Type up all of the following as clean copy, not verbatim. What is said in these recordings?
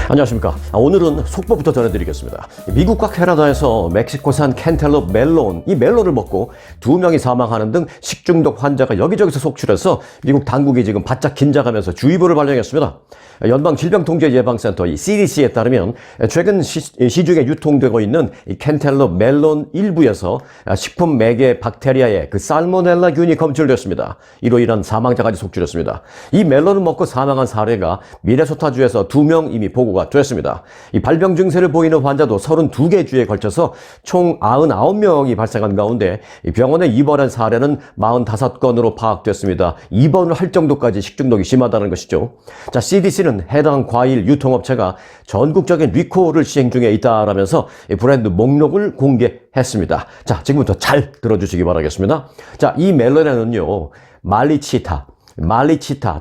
안녕하십니까. 오늘은 속보부터 전해드리겠습니다. 미국과 캐나다에서 멕시코산 캔텔롭 멜론, 이 멜론을 먹고 2명이 사망하는 등 식중독 환자가 여기저기서 속출해서 미국 당국이 지금 바짝 긴장하면서 주의보를 발령했습니다. 연방질병통제예방센터 이 CDC에 따르면 최근 시중에 유통되고 있는 이 캔텔롭 멜론 일부에서 식품 매개 박테리아의 그 살모넬라균이 검출됐습니다. 이로 인한 사망자까지 속출했습니다. 이 멜론을 먹고 사망한 사례가 미네소타주에서 2명 이미 보고가 됐습니다. 이 발병 증세를 보이는 환자도 32개 주에 걸쳐서 총 99명이 발생한 가운데 병원에 입원한 사례는 45건으로 파악됐습니다. 입원을 할 정도까지 식중독이 심하다는 것이죠. 자, CDC는 해당 과일 유통업체가 전국적인 리콜을 시행 중에 있다라면서 브랜드 목록을 공개했습니다. 자, 지금부터 잘 들어주시기 바라겠습니다. 자, 이 멜론에는요, 말리치타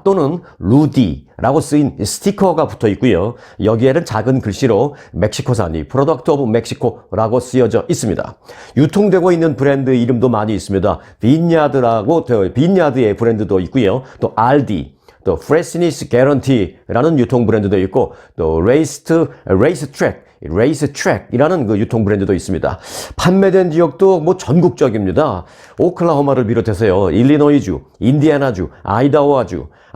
또는 루디라고 쓰인 스티커가 붙어 있고요. 여기에는 작은 글씨로 멕시코산, 이 프로덕트 오브 멕시코라고 쓰여져 있습니다. 유통되고 있는 브랜드 이름도 많이 있습니다. 빈야드의 브랜드도 있고요. 또 알디, 또 프레시니스 개런티라는 유통 브랜드도 있고, 또 레이스트랙이라는 그 유통 브랜드도 있습니다. 판매된 지역도 뭐 전국적입니다. 오클라호마를 비롯해서요, 일리노이주, 인디애나주,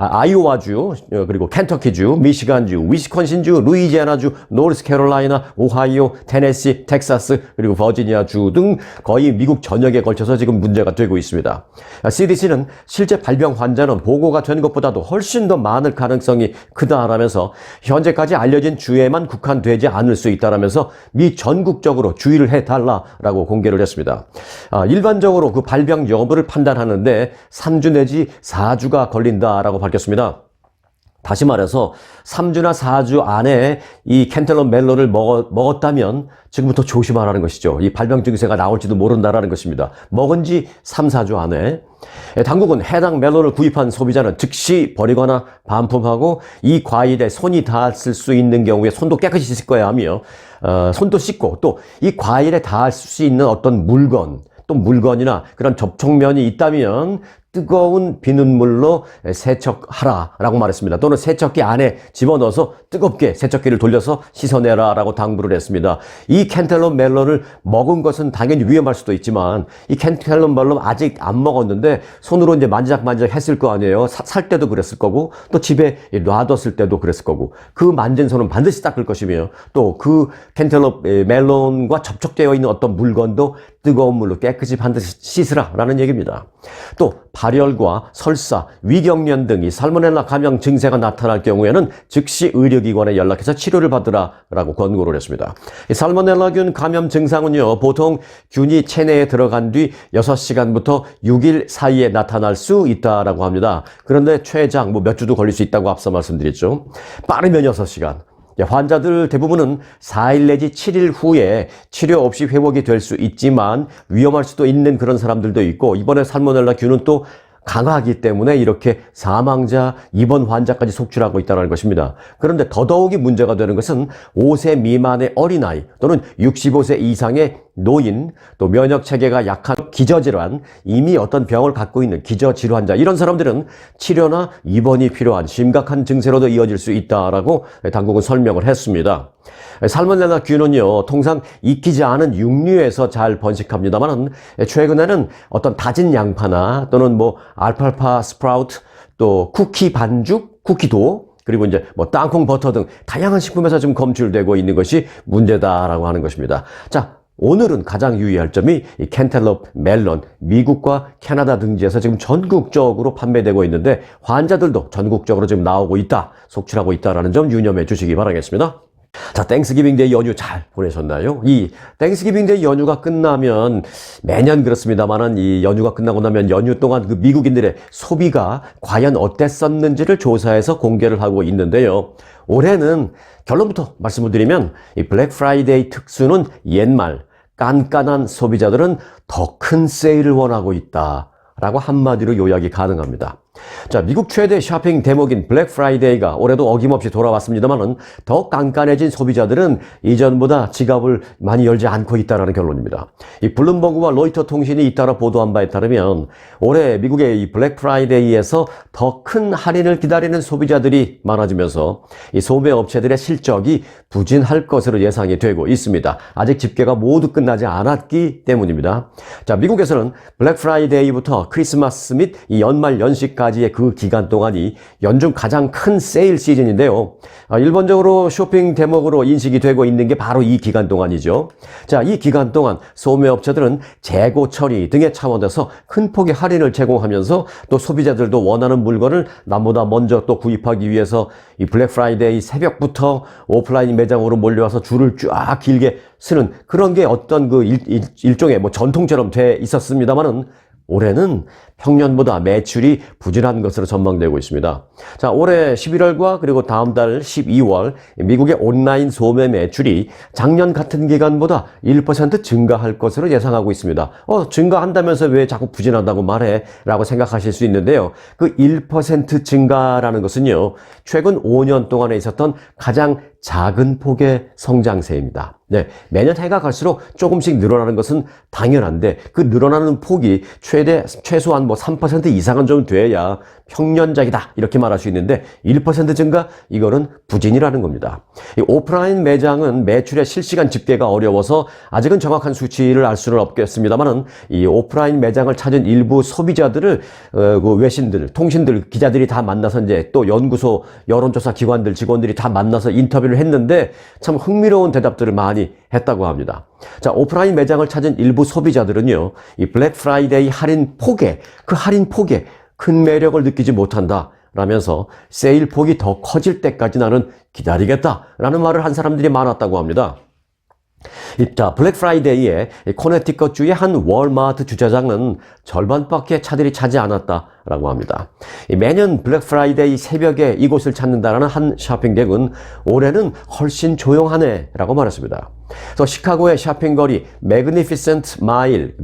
아이오와주, 그리고 켄터키주, 미시간주, 위스콘신주, 루이지애나주, 노스캐롤라이나, 오하이오, 테네시, 텍사스, 그리고 버지니아주 등 거의 미국 전역에 걸쳐서 지금 문제가 되고 있습니다. CDC는 실제 발병 환자는 보고가 된 것보다도 훨씬 더 많을 가능성이 크다라면서 현재까지 알려진 주에만 국한되지 않을 수 있다라면서 미 전국적으로 주의를 해달라라고 공개를 했습니다. 일반적으로 그 발병 여부를 판단하는데 3주 내지 4주가 걸린다라고 밝혔습니다. 다시 말해서 3주나 4주 안에 이 캔텔롭 멜론을 먹었다면 지금부터 조심하라는 것이죠. 이 발병 증세가 나올지도 모른다라는 것입니다. 먹은 지 3, 4주 안에. 당국은 해당 멜론을 구입한 소비자는 즉시 버리거나 반품하고 이 과일에 손이 닿았을 수 있는 경우에 손도 깨끗이 씻어야 하며 손도 씻고 또 이 과일에 닿을 수 있는 어떤 물건이나 그런 접촉면이 있다면 뜨거운 비눗물로 세척하라라고 말했습니다. 또는 세척기 안에 집어넣어서 뜨겁게 세척기를 돌려서 씻어내라라고 당부를 했습니다. 이 캔텔롭 멜론을 먹은 것은 당연히 위험할 수도 있지만 이 캔텔롭 멜론 아직 안 먹었는데 손으로 이제 만지작 했을 거 아니에요. 살 때도 그랬을 거고 또 집에 놔뒀을 때도 그랬을 거고 그 만진 손은 반드시 닦을 것이며 또 그 캔텔롭 멜론과 접촉되어 있는 어떤 물건도 뜨거운 물로 깨끗이 반드시 씻으라라는 얘기입니다. 또 발열과 설사, 위경련 등 이 살모넬라 감염 증세가 나타날 경우에는 즉시 의료기관에 연락해서 치료를 받으라라고 권고를 했습니다. 이 살모넬라균 감염 증상은요, 보통 균이 체내에 들어간 뒤 6시간부터 6일 사이에 나타날 수 있다라고 합니다. 그런데 최장 몇 주도 걸릴 수 있다고 앞서 말씀드렸죠. 빠르면 6시간. 환자들 대부분은 4일 내지 7일 후에 치료 없이 회복이 될 수 있지만 위험할 수도 있는 그런 사람들도 있고 이번에 살모넬라 균은 또 강하기 때문에 이렇게 사망자, 입원 환자까지 속출하고 있다는 것입니다. 그런데 더더욱이 문제가 되는 것은 5세 미만의 어린아이 또는 65세 이상의 노인, 또 면역체계가 약한 기저질환, 이미 어떤 병을 갖고 있는 기저질환자 이런 사람들은 치료나 입원이 필요한 심각한 증세로도 이어질 수 있다라고 당국은 설명을 했습니다. 살모넬라 균은요, 통상 익히지 않은 육류에서 잘 번식합니다만 최근에는 어떤 다진 양파나 또는 알팔파 스프라우트, 또 쿠키 반죽, 쿠키도 그리고 이제 땅콩 버터 등 다양한 식품에서 지금 검출되고 있는 것이 문제다라고 하는 것입니다. 자, 오늘은 가장 유의할 점이 이 캔텔롭 멜론, 미국과 캐나다 등지에서 지금 전국적으로 판매되고 있는데 환자들도 전국적으로 지금 나오고 있다, 속출하고 있다라는 점 유념해 주시기 바라겠습니다. 자, 땡스기빙데이 연휴 잘 보내셨나요? 이 땡스기빙데이 연휴가 끝나면 매년 그렇습니다만은 이 연휴가 끝나고 나면 연휴 동안 그 미국인들의 소비가 과연 어땠었는지를 조사해서 공개를 하고 있는데요. 올해는 결론부터 말씀을 드리면 이 블랙 프라이데이 특수는 옛말, 깐깐한 소비자들은 더 큰 세일을 원하고 있다라고 한마디로 요약이 가능합니다. 자, 미국 최대 쇼핑 대목인 블랙 프라이데이가 올해도 어김없이 돌아왔습니다만은 더 깐깐해진 소비자들은 이전보다 지갑을 많이 열지 않고 있다는 결론입니다. 이 블룸버그와 로이터 통신이 잇따라 보도한 바에 따르면 올해 미국의 이 블랙 프라이데이에서 더 큰 할인을 기다리는 소비자들이 많아지면서 이 소매 업체들의 실적이 부진할 것으로 예상이 되고 있습니다. 아직 집계가 모두 끝나지 않았기 때문입니다. 자, 미국에서는 블랙 프라이데이부터 크리스마스 및 이 연말 연시까지의 그 기간 동안이 연중 가장 큰 세일 시즌인데요. 일반적으로 쇼핑 대목으로 인식이 되고 있는 게 바로 이 기간 동안이죠. 자, 이 기간 동안 소매업체들은 재고 처리 등의 차원에서 큰 폭의 할인을 제공하면서 또 소비자들도 원하는 물건을 남보다 먼저 또 구입하기 위해서 이 블랙 프라이데이 새벽부터 오프라인 매장으로 몰려와서 줄을 쫙 길게 쓰는 그런 게 어떤 그 일종의 뭐 전통처럼 돼 있었습니다만은 올해는 평년보다 매출이 부진한 것으로 전망되고 있습니다. 자, 올해 11월과 그리고 다음 달 12월 미국의 온라인 소매 매출이 작년 같은 기간보다 1% 증가할 것으로 예상하고 있습니다. 증가한다면서 왜 자꾸 부진한다고 말해? 라고 생각하실 수 있는데요. 그 1% 증가라는 것은요, 최근 5년 동안에 있었던 가장 작은 폭의 성장세입니다. 네, 매년 해가 갈수록 조금씩 늘어나는 것은 당연한데 그 늘어나는 폭이 최소한 뭐 3% 이상은 좀 돼야 평년작이다 이렇게 말할 수 있는데 1% 증가? 이거는 부진이라는 겁니다. 이 오프라인 매장은 매출의 실시간 집계가 어려워서 아직은 정확한 수치를 알 수는 없겠습니다만은 이 오프라인 매장을 찾은 일부 소비자들을 그 외신들, 통신들, 기자들이 다 만나서 이제 또 연구소, 여론조사 기관들 직원들이 다 만나서 인터뷰를 했는데 참 흥미로운 대답들을 많이 했다고 합니다. 자, 오프라인 매장을 찾은 일부 소비자들은요, 이 블랙 프라이데이 할인 폭에 큰 매력을 느끼지 못한다 라면서 세일 폭이 더 커질 때까지 나는 기다리겠다 라는 말을 한 사람들이 많았다고 합니다. 자, 블랙 프라이데이에 코네티컷주의 한 월마트 주차장은 절반밖에 차들이 차지 않았다라고 합니다. 매년 블랙 프라이데이 새벽에 이곳을 찾는다라는 한 쇼핑객은 올해는 훨씬 조용하네라고 말했습니다. 그래서 시카고의 쇼핑거리 매그니피센트 마일이라는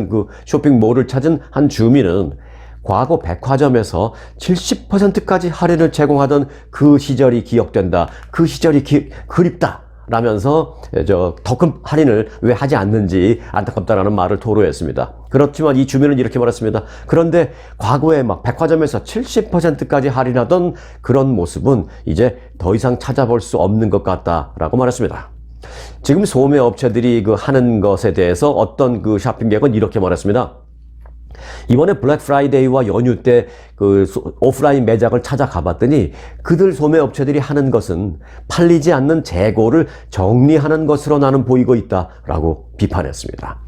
그 쇼핑몰을 찾은 한 주민은 과거 백화점에서 70%까지 할인을 제공하던 그 시절이 기억된다. 그 시절이 그립다. 라면서 더 큰 할인을 왜 하지 않는지 안타깝다라는 말을 토로했습니다. 그렇지만 이 주민은 이렇게 말했습니다. 그런데 과거에 막 백화점에서 70%까지 할인하던 그런 모습은 이제 더 이상 찾아볼 수 없는 것 같다라고 말했습니다. 지금 소매 업체들이 그 하는 것에 대해서 어떤 그 쇼핑객은 이렇게 말했습니다. 이번에 블랙 프라이데이와 연휴 때 그 오프라인 매장을 찾아가 봤더니 그들 소매 업체들이 하는 것은 팔리지 않는 재고를 정리하는 것으로 나는 보이고 있다라고 비판했습니다.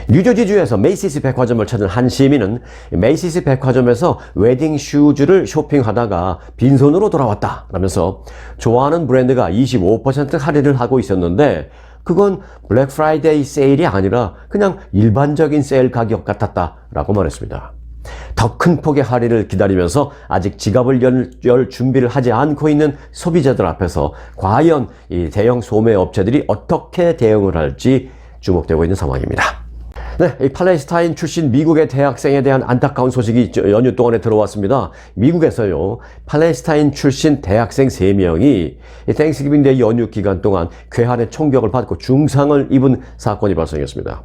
뉴저지주에서 메이시스 백화점을 찾은 한 시민은 메이시스 백화점에서 웨딩 슈즈를 쇼핑하다가 빈손으로 돌아왔다라면서 좋아하는 브랜드가 25% 할인을 하고 있었는데 그건 블랙 프라이데이 세일이 아니라 그냥 일반적인 세일 가격 같았다라고 말했습니다. 더 큰 폭의 할인을 기다리면서 아직 지갑을 열 준비를 하지 않고 있는 소비자들 앞에서 과연 이 대형 소매 업체들이 어떻게 대응을 할지 주목되고 있는 상황입니다. 네, 이 팔레스타인 출신 미국의 대학생에 대한 안타까운 소식이 연휴 동안에 들어왔습니다. 미국에서요, 팔레스타인 출신 대학생 3명이 땡스기빙 데이 연휴 기간 동안 괴한의 총격을 받고 중상을 입은 사건이 발생했습니다.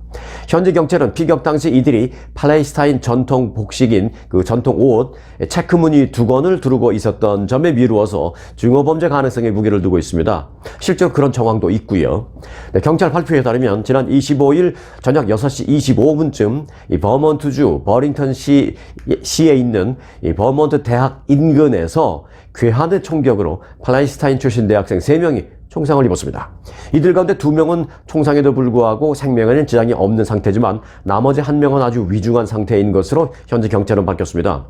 현지 경찰은 피격 당시 이들이 팔레스타인 전통 복식인 그 전통 옷 체크무늬 2건을 두르고 있었던 점에 미루어서 중어범죄 가능성의 무게를 두고 있습니다. 실제로 그런 정황도 있고요. 네, 경찰 발표에 따르면 지난 25일 저녁 6시 25분쯤 이 버몬트주 버링턴 시에 있는 이 버몬트 대학 인근에서 괴한의 총격으로 팔레스타인 출신 대학생 3명이 총상을 입었습니다. 이들 가운데 2명은 총상에도 불구하고 생명에는 지장이 없는 상태지만 나머지 1명은 아주 위중한 상태인 것으로 현지 경찰은 밝혔습니다.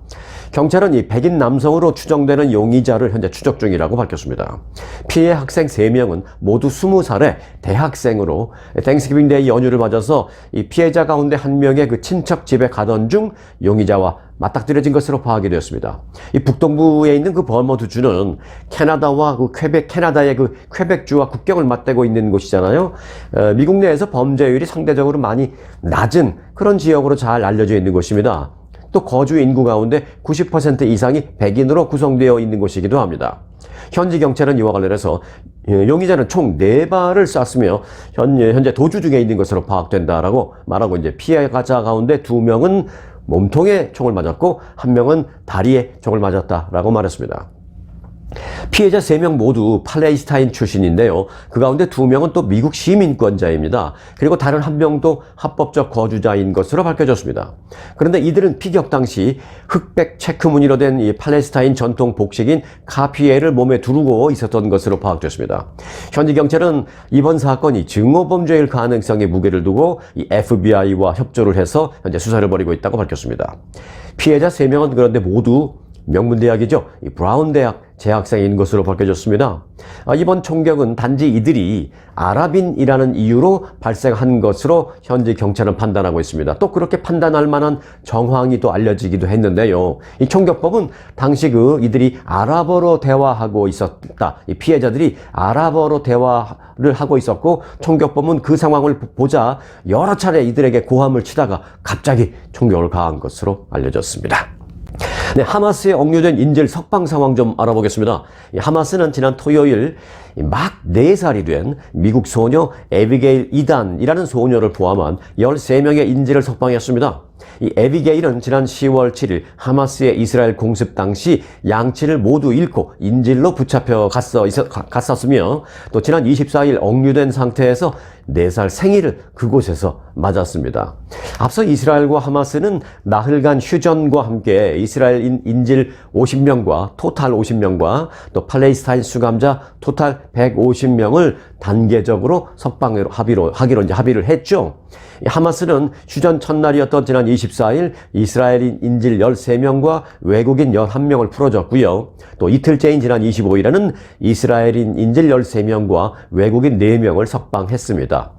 경찰은 이 백인 남성으로 추정되는 용의자를 현재 추적 중이라고 밝혔습니다. 피해 학생 3명은 모두 20살의 대학생으로 땡스기빙 데이 연휴를 맞아서 이 피해자 가운데 1명의 그 친척 집에 가던 중 용의자와 맞닥뜨려진 것으로 파악이 되었습니다. 이 북동부에 있는 그 버몬트주는 캐나다와 캐나다의 그 퀘벡주와 국경을 맞대고 있는 곳이잖아요. 미국 내에서 범죄율이 상대적으로 많이 낮은 그런 지역으로 잘 알려져 있는 곳입니다. 또 거주 인구 가운데 90% 이상이 백인으로 구성되어 있는 곳이기도 합니다. 현지 경찰은 이와 관련해서 용의자는 총 4발을 쐈으며 현재 도주 중에 있는 것으로 파악된다라고 말하고 이제 피해가자 가운데 2명은 몸통에 총을 맞았고 1명은 다리에 총을 맞았다라고 말했습니다. 피해자 3명 모두 팔레스타인 출신인데요. 그 가운데 2명은 또 미국 시민권자입니다. 그리고 다른 1명도 합법적 거주자인 것으로 밝혀졌습니다. 그런데 이들은 피격 당시 흑백 체크 무늬로 된 이 팔레스타인 전통 복식인 카피에를 몸에 두르고 있었던 것으로 파악됐습니다. 현지 경찰은 이번 사건이 증오범죄일 가능성에 무게를 두고 이 FBI와 협조를 해서 현재 수사를 벌이고 있다고 밝혔습니다. 피해자 3명은 그런데 모두 명문대학이죠. 이 브라운 대학 재학생인 것으로 밝혀졌습니다. 이번 총격은 단지 이들이 아랍인이라는 이유로 발생한 것으로 현지 경찰은 판단하고 있습니다. 또 그렇게 판단할 만한 정황이 또 알려지기도 했는데요. 이 총격법은 당시 이들이 아랍어로 대화하고 있었다. 이 피해자들이 아랍어로 대화를 하고 있었고 총격법은 그 상황을 보자 여러 차례 이들에게 고함을 치다가 갑자기 총격을 가한 것으로 알려졌습니다. 네, 하마스에 억류된 인질 석방 상황 좀 알아보겠습니다. 하마스는 지난 토요일 막 4살이 된 미국 소녀 에비게일 이단이라는 소녀를 포함한 13명의 인질을 석방했습니다. 이 에비게일은 지난 10월 7일 하마스의 이스라엘 공습 당시 양친을 모두 잃고 인질로 붙잡혀 갔었으며 또 지난 24일 억류된 상태에서 4살 생일을 그곳에서 맞았습니다. 앞서 이스라엘과 하마스는 나흘간 휴전과 함께 이스라엘 인질 50명과 토탈 50명과 또 팔레스타인 수감자 토탈 150명을 단계적으로 석방으로 합의를 했죠. 하마스는 휴전 첫날이었던 지난 24일 이스라엘인 인질 13명과 외국인 11명을 풀어줬고요. 또 이틀째인 지난 25일에는 이스라엘인 인질 13명과 외국인 4명을 석방했습니다.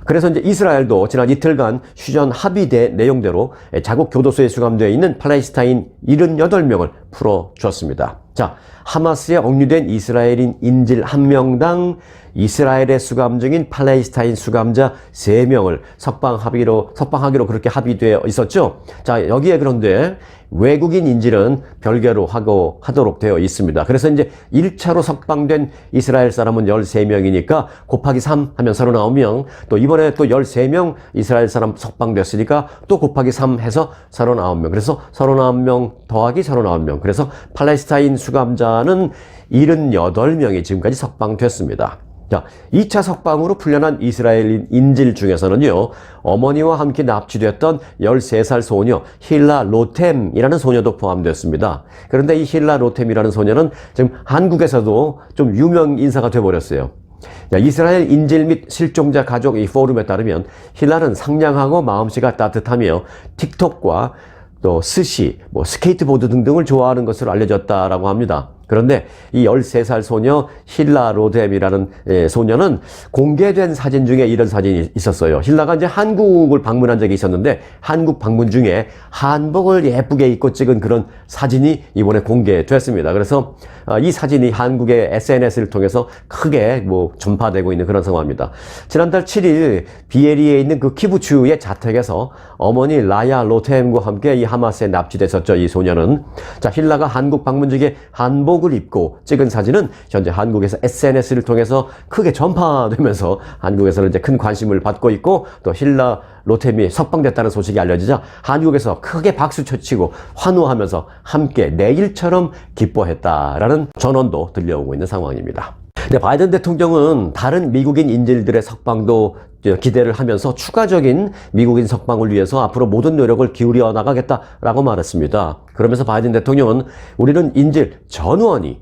그래서 이제 이스라엘도 지난 이틀간 휴전 합의된 내용대로 자국 교도소에 수감되어 있는 팔레스타인 78명을 풀어줬습니다. 자, 하마스에 억류된 이스라엘인 인질 1명당 이스라엘에 수감 중인 팔레스타인 수감자 3명을 석방하기로 그렇게 합의되어 있었죠. 자, 여기에 그런데 외국인 인질은 별개로 하도록 되어 있습니다. 그래서 이제 1차로 석방된 이스라엘 사람은 13명이니까 곱하기 3 하면 39명, 또 이번에 또 13명 이스라엘 사람 석방됐으니까 또 곱하기 3 해서 39명. 그래서 39명 더하기 39명. 그래서 팔레스타인 수감자는 78명이 지금까지 석방됐습니다. 자, 2차 석방으로 풀려난 이스라엘 인질 중에서는요, 어머니와 함께 납치됐던 13살 소녀 힐라 로템이라는 소녀도 포함됐습니다. 그런데 이 힐라 로템이라는 소녀는 지금 한국에서도 좀 유명 인사가 돼버렸어요. 이스라엘 인질 및 실종자 가족 이 포럼에 따르면 힐라는 상냥하고 마음씨가 따뜻하며 틱톡과 또 스시, 스케이트보드 등등을 좋아하는 것으로 알려졌다라고 합니다. 그런데 이 13살 소녀 힐라 로뎀이라는 소녀는 공개된 사진 중에 이런 사진이 있었어요. 힐라가 이제 한국을 방문한 적이 있었는데 한국 방문 중에 한복을 예쁘게 입고 찍은 그런 사진이 이번에 공개됐습니다. 그래서 이 사진이 한국의 SNS를 통해서 크게 전파되고 있는 그런 상황입니다. 지난달 7일 비에리에 있는 그 키부츠의 자택에서 어머니 라야 로템과 함께 이 하마스에 납치됐었죠. 이 소녀는. 자, 힐라가 한국 방문 중에 한복을 입고 찍은 사진은 현재 한국에서 SNS를 통해서 크게 전파되면서 한국에서는 이제 큰 관심을 받고 있고 또 힐라 로템이 석방됐다는 소식이 알려지자 한국에서 크게 박수쳐치고 환호하면서 함께 내일처럼 기뻐했다라는 전언도 들려오고 있는 상황입니다. 근데 바이든 대통령은 다른 미국인 인질들의 석방도 기대를 하면서 추가적인 미국인 석방을 위해서 앞으로 모든 노력을 기울여 나가겠다라고 말했습니다. 그러면서 바이든 대통령은 우리는 인질 전원이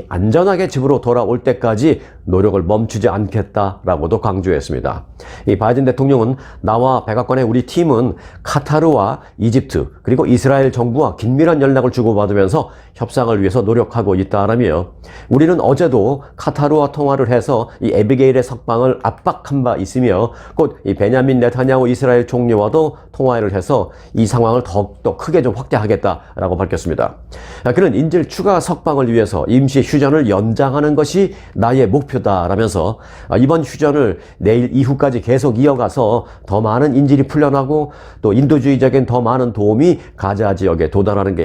안전하게 집으로 돌아올 때까지 노력을 멈추지 않겠다라고도 강조했습니다. 이 바이든 대통령은 나와 백악관의 우리 팀은 카타르와 이집트 그리고 이스라엘 정부와 긴밀한 연락을 주고받으면서 협상을 위해서 노력하고 있다라며 우리는 어제도 카타르와 통화를 해서 이 에비게일의 석방을 압박한 바 있으며 곧 이 베냐민 네타냐후 이스라엘 총리와도 통화를 해서 이 상황을 더욱더 크게 좀 확대하겠다라고 밝혔습니다. 그는 인질 추가 석방을 위해서 임시 휴전을 연장하는 것이 나의 목표다라면서 이번 휴전을 내일 이후까지 계속 이어가서 더 많은 인질이 풀려나고 또 인도주의적인 더 많은 도움이 가자 지역에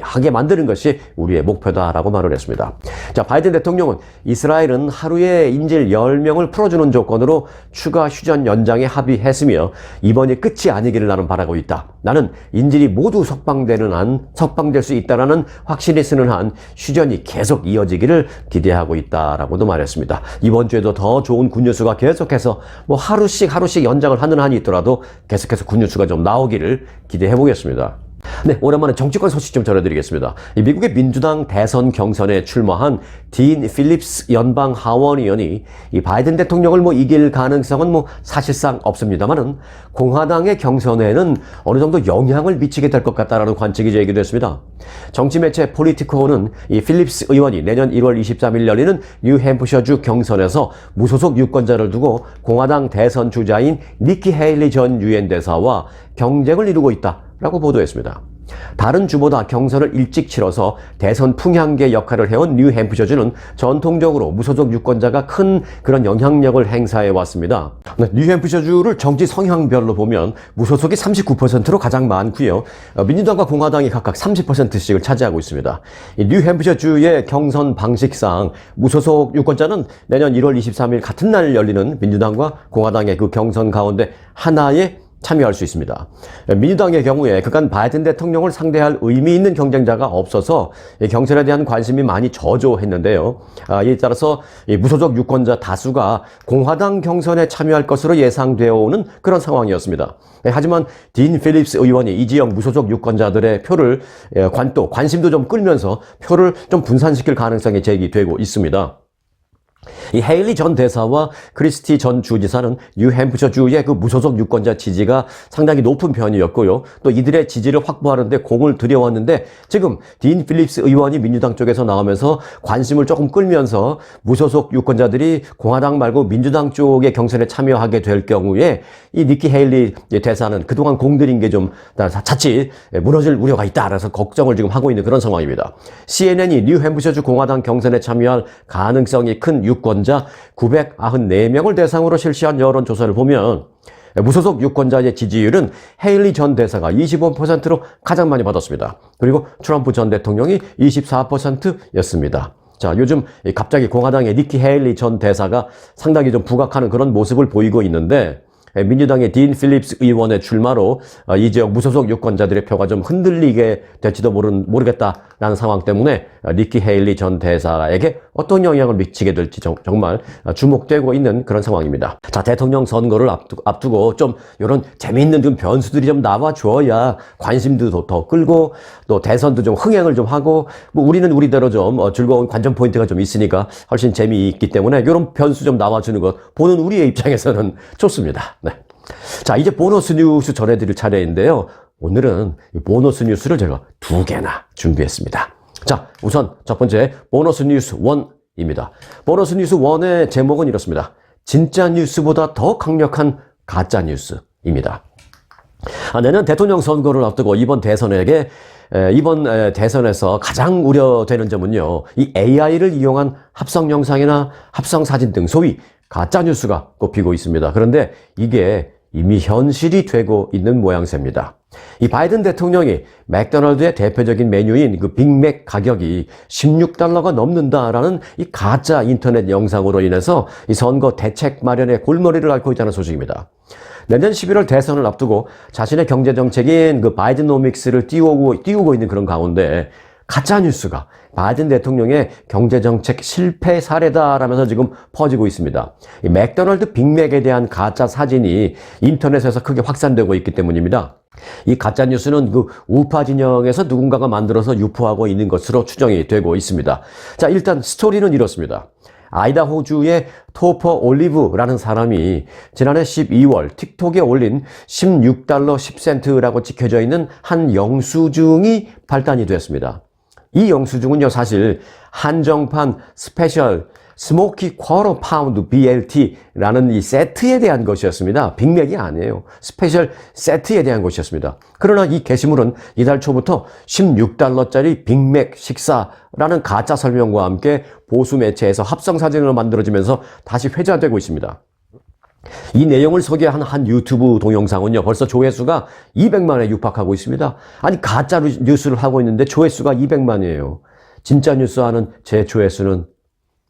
하게 만드는 것이 우리의 목표다라고 말을 했습니다. 자, 바이든 대통령은 이스라엘은 하루에 인질 10명을 풀어주는 조건으로 추가 휴전 연장에 합의했으며 이번이 끝이 아니기를 나는 바라고 있다. 나는 인질이 모두 석방될 수 있다라는 확신이 쓰는 한 휴전이 계속 이어지기를 기대하고 있다라고도 말했습니다. 이번 주에도 더 좋은 굿뉴스가 계속해서 하루씩 연장을 하는 한이 있더라도 계속해서 굿뉴스가 좀 나오기를 기대해 보겠습니다. 네, 오랜만에 정치권 소식 좀 전해드리겠습니다. 미국의 민주당 대선 경선에 출마한 딘 필립스 연방 하원의원이 이 바이든 대통령을 이길 가능성은 사실상 없습니다만은 공화당의 경선에는 어느 정도 영향을 미치게 될 것 같다라는 관측이 제기됐습니다. 정치 매체 폴리티코는 이 필립스 의원이 내년 1월 23일 열리는 뉴햄프셔주 경선에서 무소속 유권자를 두고 공화당 대선 주자인 니키 헤일리 전 유엔 대사와 경쟁을 이루고 있다라고 보도했습니다. 다른 주보다 경선을 일찍 치러서 대선 풍향계 역할을 해온 뉴햄프셔주는 전통적으로 무소속 유권자가 큰 그런 영향력을 행사해 왔습니다. 뉴햄프셔주를 정치 성향별로 보면 무소속이 39%로 가장 많고요. 민주당과 공화당이 각각 30%씩을 차지하고 있습니다. 이 뉴햄프셔주의 경선 방식상 무소속 유권자는 내년 1월 23일 같은 날 열리는 민주당과 공화당의 그 경선 가운데 하나에 참여할 수 있습니다. 민주당의 경우에 그간 바이든 대통령을 상대할 의미 있는 경쟁자가 없어서 경선에 대한 관심이 많이 저조했는데요. 이에 따라서 무소속 유권자 다수가 공화당 경선에 참여할 것으로 예상되어 오는 그런 상황이었습니다. 하지만 딘 필립스 의원이 이 지역 무소속 유권자들의 표를 관심도 좀 끌면서 표를 좀 분산시킬 가능성이 제기되고 있습니다. 이 헤일리 전 대사와 크리스티 전 주지사는 뉴햄프셔주의 그 무소속 유권자 지지가 상당히 높은 편이었고요. 또 이들의 지지를 확보하는 데 공을 들여왔는데 지금 딘 필립스 의원이 민주당 쪽에서 나오면서 관심을 조금 끌면서 무소속 유권자들이 공화당 말고 민주당 쪽의 경선에 참여하게 될 경우에 이 니키 헤일리 대사는 그동안 공들인 게 좀 자칫 무너질 우려가 있다. 그래서 걱정을 지금 하고 있는 그런 상황입니다. CNN이 뉴햄프셔주 공화당 경선에 참여할 가능성이 큰 유권자 994명을 대상으로 실시한 여론조사를 보면 무소속 유권자의 지지율은 헤일리 전 대사가 25%로 가장 많이 받았습니다. 그리고 트럼프 전 대통령이 24%였습니다. 자, 요즘 갑자기 공화당의 니키 헤일리 전 대사가 상당히 좀 부각하는 그런 모습을 보이고 있는데 민주당의 딘 필립스 의원의 출마로 이 지역 무소속 유권자들의 표가 좀 흔들리게 될지도 모르겠다라는 상황 때문에 니키 헤일리 전 대사에게 어떤 영향을 미치게 될지 정말 주목되고 있는 그런 상황입니다. 자, 대통령 선거를 앞두고 좀 이런 재미있는 좀 변수들이 좀 나와줘야 관심도 더 끌고 또 대선도 좀 흥행을 좀 하고 우리는 우리대로 좀 즐거운 관전 포인트가 좀 있으니까 훨씬 재미있기 때문에 이런 변수 좀 나와주는 것 보는 우리의 입장에서는 좋습니다. 네. 자, 이제 보너스 뉴스 전해드릴 차례인데요. 오늘은 이 보너스 뉴스를 제가 2개나 준비했습니다. 자, 우선 첫 번째 보너스 뉴스 1입니다. 보너스 뉴스 1의 제목은 이렇습니다. 진짜 뉴스보다 더 강력한 가짜 뉴스입니다. 내년 대통령 선거를 앞두고 이번 대선에서 가장 우려되는 점은요, 이 AI를 이용한 합성 영상이나 합성 사진 등 소위 가짜 뉴스가 꼽히고 있습니다. 그런데 이게 이미 현실이 되고 있는 모양새입니다. 이 바이든 대통령이 맥도날드의 대표적인 메뉴인 그 빅맥 가격이 $16가 넘는다라는 이 가짜 인터넷 영상으로 인해서 이 선거 대책 마련에 골머리를 앓고 있다는 소식입니다. 내년 11월 대선을 앞두고 자신의 경제 정책인 그 바이든노믹스를 띄우고 있는 그런 가운데 가짜 뉴스가 바이든 대통령의 경제정책 실패 사례다라면서 지금 퍼지고 있습니다. 이 맥도날드 빅맥에 대한 가짜 사진이 인터넷에서 크게 확산되고 있기 때문입니다. 이 가짜 뉴스는 그 우파 진영에서 누군가가 만들어서 유포하고 있는 것으로 추정이 되고 있습니다. 자, 일단 스토리는 이렇습니다. 아이다호주의 토퍼 올리브라는 사람이 지난해 12월 틱톡에 올린 $16 10센트라고 찍혀져 있는 한 영수증이 발단이 됐습니다. 이 영수증은요, 사실 한정판 스페셜 스모키 쿼터 파운드 BLT라는 이 세트에 대한 것이었습니다. 빅맥이 아니에요. 스페셜 세트에 대한 것이었습니다. 그러나 이 게시물은 이달 초부터 $16짜리 빅맥 식사라는 가짜 설명과 함께 보수 매체에서 합성 사진으로 만들어지면서 다시 회자되고 있습니다. 이 내용을 소개한 한 유튜브 동영상은요, 벌써 조회수가 200만에 육박하고 있습니다. 아니, 가짜 뉴스를 하고 있는데 조회수가 200만이에요. 진짜 뉴스 하는 제 조회수는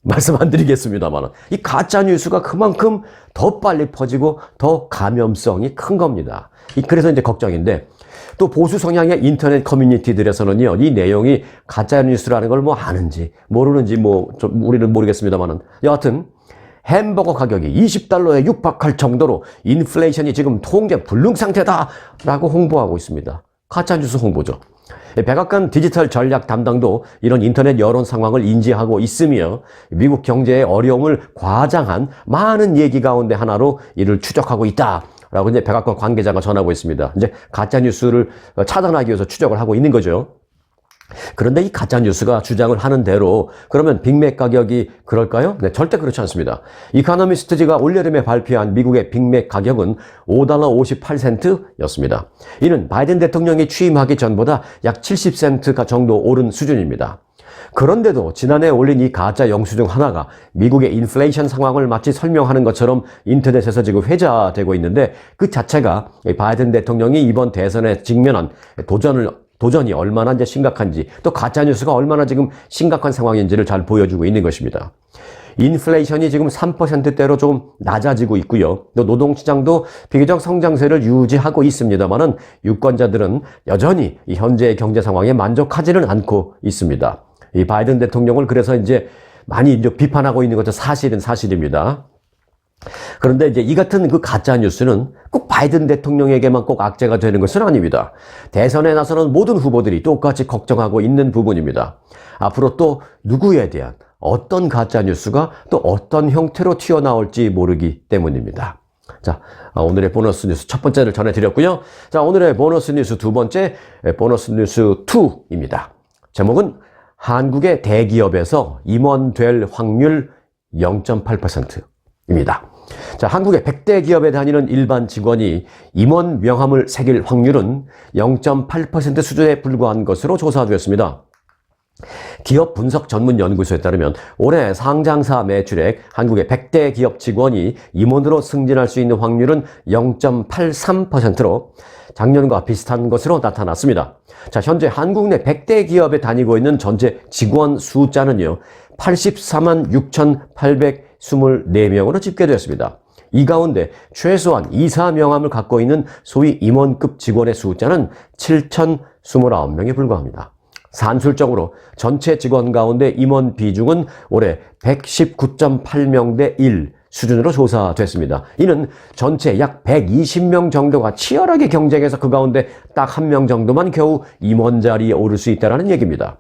말씀 안 드리겠습니다만, 이 가짜 뉴스가 그만큼 더 빨리 퍼지고 더 감염성이 큰 겁니다. 그래서 이제 걱정인데, 또 보수 성향의 인터넷 커뮤니티들에서는요, 이 내용이 가짜 뉴스라는 걸 뭐 아는지 모르는지 좀 우리는 모르겠습니다만은, 여하튼 햄버거 가격이 $20에 육박할 정도로 인플레이션이 지금 통제 불능 상태다라고 홍보하고 있습니다. 가짜 뉴스 홍보죠. 백악관 디지털 전략 담당도 이런 인터넷 여론 상황을 인지하고 있으며 미국 경제의 어려움을 과장한 많은 얘기 가운데 하나로 이를 추적하고 있다라고 이제 백악관 관계자가 전하고 있습니다. 이제 가짜 뉴스를 차단하기 위해서 추적을 하고 있는 거죠. 그런데 이 가짜 뉴스가 주장을 하는 대로 그러면 빅맥 가격이 그럴까요? 네, 절대 그렇지 않습니다. 이코노미스트지가 올여름에 발표한 미국의 빅맥 가격은 $5.58였습니다. 이는 바이든 대통령이 취임하기 전보다 약 70센트 정도 오른 수준입니다. 그런데도 지난해 올린 이 가짜 영수증 하나가 미국의 인플레이션 상황을 마치 설명하는 것처럼 인터넷에서 지금 회자되고 있는데, 그 자체가 바이든 대통령이 이번 대선에 직면한 도전이 얼마나 이제 심각한지, 또 가짜뉴스가 얼마나 지금 심각한 상황인지를 잘 보여주고 있는 것입니다. 인플레이션이 지금 3%대로 좀 낮아지고 있고요. 또 노동시장도 비교적 성장세를 유지하고 있습니다만은 유권자들은 여전히 이 현재의 경제 상황에 만족하지는 않고 있습니다. 이 바이든 대통령을 그래서 이제 많이 이제 비판하고 있는 것도 사실입니다. 그런데 이제 이 같은 그 가짜 뉴스는 꼭 바이든 대통령에게만 꼭 악재가 되는 것은 아닙니다. 대선에 나서는 모든 후보들이 똑같이 걱정하고 있는 부분입니다. 앞으로 또 누구에 대한 어떤 가짜 뉴스가 또 어떤 형태로 튀어나올지 모르기 때문입니다. 자, 오늘의 보너스 뉴스 첫 번째를 전해드렸고요. 자, 오늘의 보너스 뉴스 두 번째, 보너스 뉴스 2입니다. 제목은 한국의 대기업에서 임원될 확률 0.8%입니다. 자, 한국의 100대 기업에 다니는 일반 직원이 임원 명함을 새길 확률은 0.8% 수준에 불과한 것으로 조사되었습니다. 기업 분석 전문 연구소에 따르면 올해 상장사 매출액 한국의 100대 기업 직원이 임원으로 승진할 수 있는 확률은 0.83%로 작년과 비슷한 것으로 나타났습니다. 자, 현재 한국 내 100대 기업에 다니고 있는 전체 직원 숫자는요, 84만 6,824명으로 집계되었습니다. 이 가운데 최소한 이사 명함을 갖고 있는 소위 임원급 직원의 숫자는 7,029명에 불과합니다. 산술적으로 전체 직원 가운데 임원 비중은 올해 119.8명 대 1 수준으로 조사됐습니다. 이는 전체 약 120명 정도가 치열하게 경쟁해서 그 가운데 딱 한 명 정도만 겨우 임원 자리에 오를 수 있다는 얘기입니다.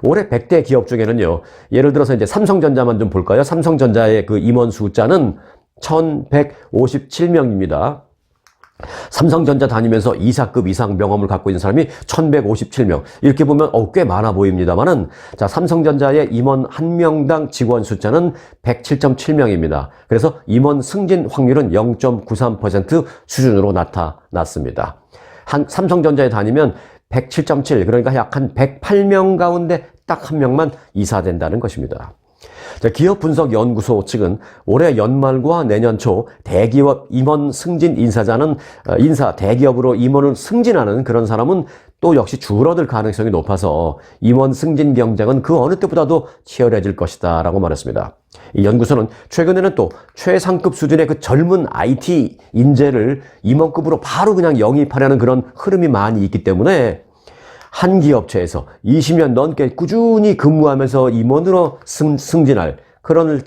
올해 100대 기업 중에는요, 예를 들어서 이제 삼성전자만 좀 볼까요? 삼성전자의 그 임원 숫자는 1,157명입니다. 삼성전자 다니면서 이사급 이상 명함을 갖고 있는 사람이 1,157명. 이렇게 보면 꽤 많아 보입니다만은, 자, 삼성전자의 임원 한 명당 직원 숫자는 107.7명입니다. 그래서 임원 승진 확률은 0.93% 수준으로 나타났습니다. 삼성전자에 다니면 107.7, 그러니까 약 한 108명 가운데 딱 한 명만 이사된다는 것입니다. 자, 기업분석연구소 측은 올해 연말과 내년 초 대기업 임원 승진 대기업으로 임원을 승진하는 그런 사람은 또 역시 줄어들 가능성이 높아서 임원 승진 경쟁은 그 어느 때보다도 치열해질 것이다 라고 말했습니다. 이 연구소는 최근에는 또 최상급 수준의 그 젊은 IT 인재를 임원급으로 바로 그냥 영입하려는 그런 흐름이 많이 있기 때문에 한 기업체에서 20년 넘게 꾸준히 근무하면서 임원으로 승진할 그런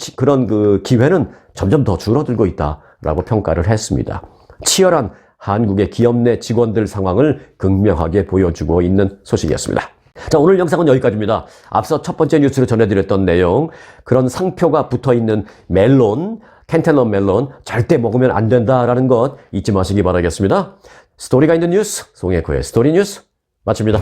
그 기회는 점점 더 줄어들고 있다라고 평가를 했습니다. 치열한 한국의 기업 내 직원들 상황을 극명하게 보여주고 있는 소식이었습니다. 자, 오늘 영상은 여기까지입니다. 앞서 첫 번째 뉴스로 전해드렸던 내용, 그런 상표가 붙어있는 멜론, 캔텔런 멜론 절대 먹으면 안 된다라는 것 잊지 마시기 바라겠습니다. 스토리가 있는 뉴스, 송혜코의 스토리 뉴스 마칩니다.